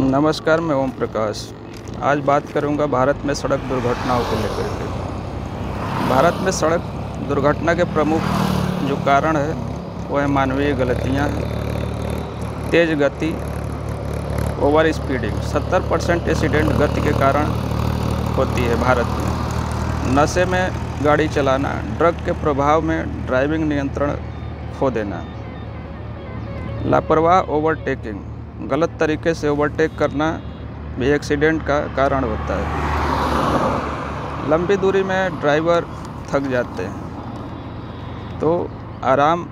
नमस्कार, मैं ओम प्रकाश। आज बात करूंगा भारत में सड़क दुर्घटनाओं को लेकर के। भारत में सड़क दुर्घटना के प्रमुख जो कारण है वो है मानवीय गलतियां हैं, तेज़ गति, ओवर स्पीडिंग। 70% एक्सीडेंट गति के कारण होती है भारत में। नशे में गाड़ी चलाना, ड्रग के प्रभाव में ड्राइविंग नियंत्रण खो देना, लापरवाह ओवरटेकिंग, गलत तरीके से ओवरटेक करना भी एक्सीडेंट का कारण होता है। लंबी दूरी में ड्राइवर थक जाते हैं तो आराम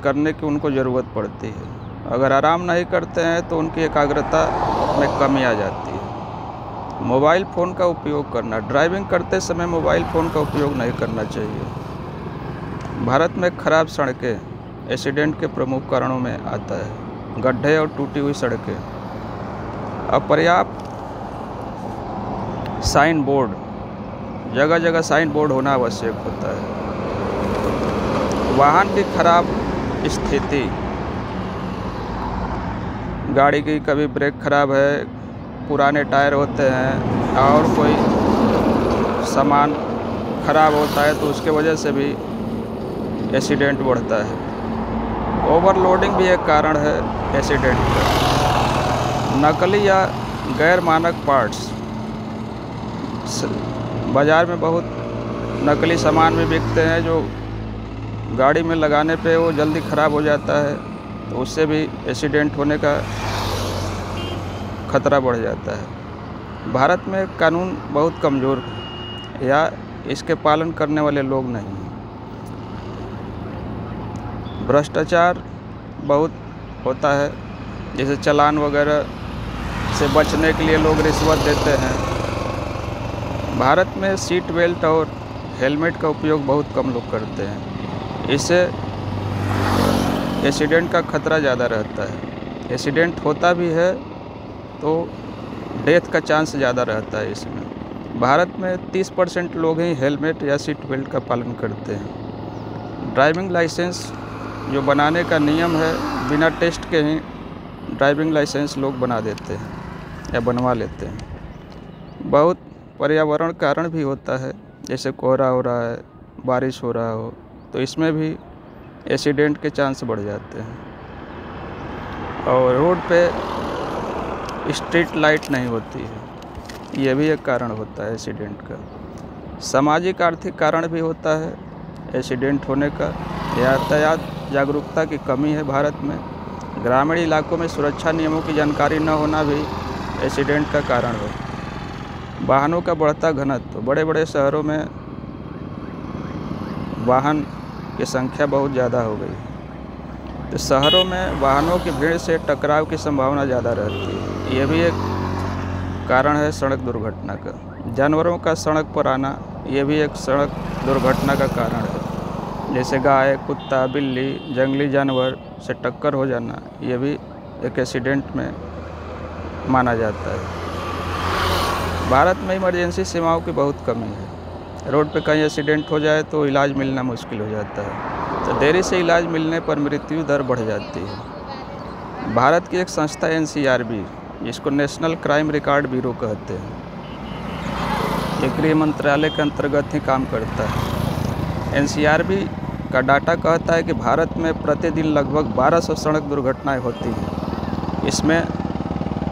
करने की उनको ज़रूरत पड़ती है। अगर आराम नहीं करते हैं तो उनकी एकाग्रता में कमी आ जाती है। मोबाइल फ़ोन का उपयोग करना, ड्राइविंग करते समय मोबाइल फ़ोन का उपयोग नहीं करना चाहिए। भारत में खराब सड़कें एक्सीडेंट के प्रमुख कारणों में आता है। गड्ढे और टूटी हुई सड़कें, अपर्याप्त साइन बोर्ड, जगह जगह साइन बोर्ड होना आवश्यक होता है। वाहन की खराब स्थिति, गाड़ी की कभी ब्रेक खराब है, पुराने टायर होते हैं और कोई सामान खराब होता है तो उसके वजह से भी एक्सीडेंट बढ़ता है। ओवरलोडिंग भी एक कारण है एक्सीडेंट का। नकली या गैर मानक पार्ट्स, बाज़ार में बहुत नकली सामान भी बिकते हैं जो गाड़ी में लगाने पे वो जल्दी ख़राब हो जाता है तो उससे भी एक्सीडेंट होने का खतरा बढ़ जाता है। भारत में कानून बहुत कमज़ोर है या इसके पालन करने वाले लोग नहीं हैं। भ्रष्टाचार बहुत होता है, जैसे चालान वगैरह से बचने के लिए लोग रिश्वत देते हैं। भारत में सीट बेल्ट और हेलमेट का उपयोग बहुत कम लोग करते हैं। इससे एक्सीडेंट का खतरा ज़्यादा रहता है। एक्सीडेंट होता भी है तो डेथ का चांस ज़्यादा रहता है इसमें। भारत में 30% लोग ही हेलमेट या सीट बेल्ट का पालन करते हैं। ड्राइविंग लाइसेंस जो बनाने का नियम है, बिना टेस्ट के ही ड्राइविंग लाइसेंस लोग बना देते हैं या बनवा लेते हैं। बहुत पर्यावरण कारण भी होता है, जैसे कोहरा हो रहा है, बारिश हो रहा हो तो इसमें भी एक्सीडेंट के चांस बढ़ जाते हैं। और रोड पे स्ट्रीट लाइट नहीं होती है, ये भी एक कारण होता है एक्सीडेंट का। सामाजिक आर्थिक कारण भी होता है एक्सीडेंट होने का। यातायात जागरूकता की कमी है भारत में। ग्रामीण इलाकों में सुरक्षा नियमों की जानकारी न होना भी एक्सीडेंट का कारण है। वाहनों का बढ़ता घनत्व, बड़े बड़े शहरों में वाहन की संख्या बहुत ज़्यादा हो गई है तो शहरों में वाहनों की भीड़ से टकराव की संभावना ज़्यादा रहती है। ये भी एक कारण है सड़क दुर्घटना का। जानवरों का सड़क पर आना, ये भी एक सड़क दुर्घटना का कारण है। जैसे गाय, कुत्ता, बिल्ली, जंगली जानवर से टक्कर हो जाना, ये भी एक एक्सीडेंट में माना जाता है। भारत में इमरजेंसी सेवाओं की बहुत कमी है। रोड पे कहीं एक्सीडेंट हो जाए तो इलाज मिलना मुश्किल हो जाता है तो देरी से इलाज मिलने पर मृत्यु दर बढ़ जाती है। भारत की एक संस्था NCRB, जिसको नेशनल क्राइम रिकॉर्ड ब्यूरो कहते हैं, ये गृह मंत्रालय के अंतर्गत ही काम करता है। NCRB का डाटा कहता है कि भारत में प्रतिदिन लगभग 1200 सड़क दुर्घटनाएं होती हैं। इसमें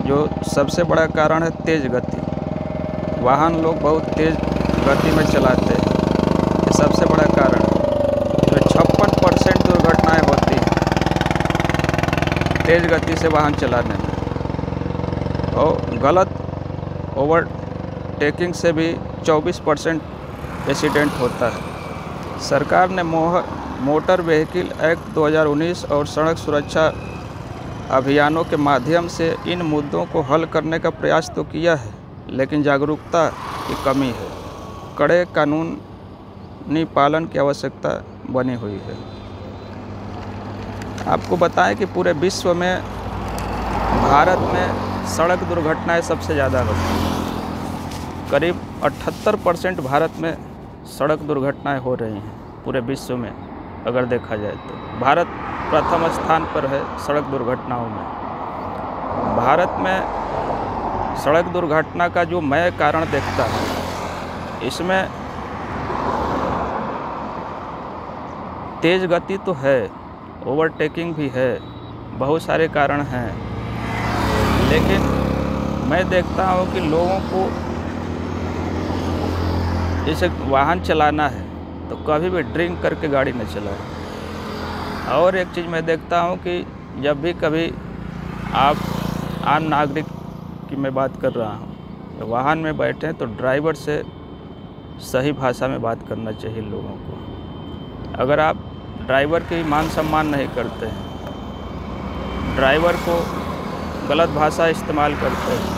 जो सबसे बड़ा कारण है तेज़ गति। वाहन लोग बहुत तेज़ गति में चलाते हैं, ये सबसे बड़ा कारण है। जो 56% दुर्घटनाएं होती हैं तेज़ गति से वाहन चलाने में। और गलत ओवरटेकिंग से भी 24% एक्सीडेंट होता है। सरकार ने मोटर व्हीकल एक्ट 2019 और सड़क सुरक्षा अभियानों के माध्यम से इन मुद्दों को हल करने का प्रयास तो किया है, लेकिन जागरूकता की कमी है। कड़े कानूनी पालन की आवश्यकता बनी हुई है। आपको बताएं कि पूरे विश्व में भारत में सड़क दुर्घटनाएं सबसे ज़्यादा होती हैं। करीब 78% भारत में सड़क दुर्घटनाएं हो रही हैं पूरे विश्व में। अगर देखा जाए तो भारत प्रथम स्थान पर है सड़क दुर्घटनाओं में। भारत में सड़क दुर्घटना का जो मैं कारण देखता हूँ, इसमें तेज़ गति तो है, ओवरटेकिंग भी है, बहुत सारे कारण हैं, लेकिन मैं देखता हूँ कि लोगों को जैसे वाहन चलाना है तो कभी भी ड्रिंक करके गाड़ी न चलाएं। और एक चीज़ मैं देखता हूँ कि जब भी कभी आप आम नागरिक की मैं बात कर रहा हूँ, तो वाहन में बैठें तो ड्राइवर से सही भाषा में बात करना चाहिए लोगों को। अगर आप ड्राइवर की मान सम्मान नहीं करते हैं, ड्राइवर को गलत भाषा इस्तेमाल करते हैं,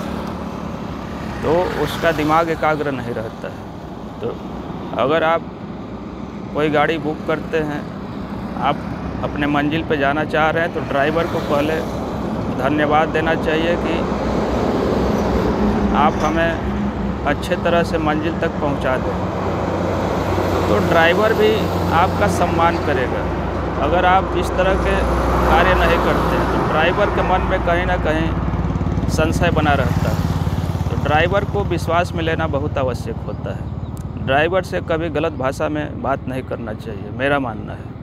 तो उसका दिमाग एकाग्र नहीं रहता है। तो अगर आप कोई गाड़ी बुक करते हैं, आप अपने मंजिल पे जाना चाह रहे हैं, तो ड्राइवर को पहले धन्यवाद देना चाहिए कि आप हमें अच्छे तरह से मंजिल तक पहुंचा दें, तो ड्राइवर भी आपका सम्मान करेगा। अगर आप इस तरह के कार्य नहीं करते तो ड्राइवर के मन में कहीं ना कहीं संशय बना रहता है। तो ड्राइवर को विश्वास में लेना बहुत आवश्यक होता है। ड्राइवर से कभी गलत भाषा में बात नहीं करना चाहिए, मेरा मानना है।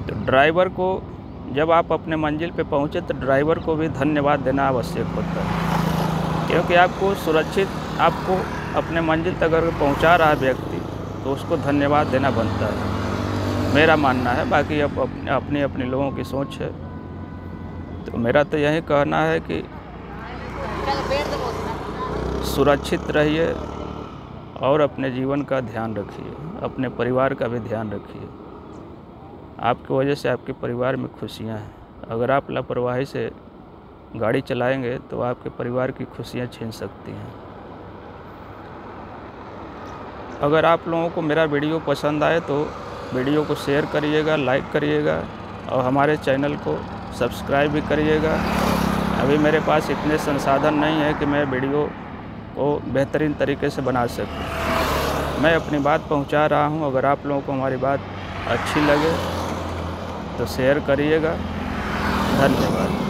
तो ड्राइवर को जब आप अपने मंजिल पे पहुँचे तो ड्राइवर को भी धन्यवाद देना आवश्यक होता है, क्योंकि आपको सुरक्षित आपको अपने मंजिल तक अगर पहुँचा रहा है व्यक्ति, तो उसको धन्यवाद देना बनता है, मेरा मानना है। बाकी अब अपनी अपनी लोगों की सोच है। तो मेरा तो यही कहना है कि सुरक्षित रहिए और अपने जीवन का ध्यान रखिए, अपने परिवार का भी ध्यान रखिए। आपकी वजह से आपके परिवार में खुशियाँ हैं। अगर आप लापरवाही से गाड़ी चलाएंगे तो आपके परिवार की खुशियाँ छीन सकती हैं। अगर आप लोगों को मेरा वीडियो पसंद आए तो वीडियो को शेयर करिएगा, लाइक करिएगा और हमारे चैनल को सब्सक्राइब भी करिएगा। अभी मेरे पास इतने संसाधन नहीं है कि मैं वीडियो को बेहतरीन तरीके से बना सकूं। मैं अपनी बात पहुंचा रहा हूं। अगर आप लोगों को हमारी बात अच्छी लगे तो शेयर करिएगा। धन्यवाद।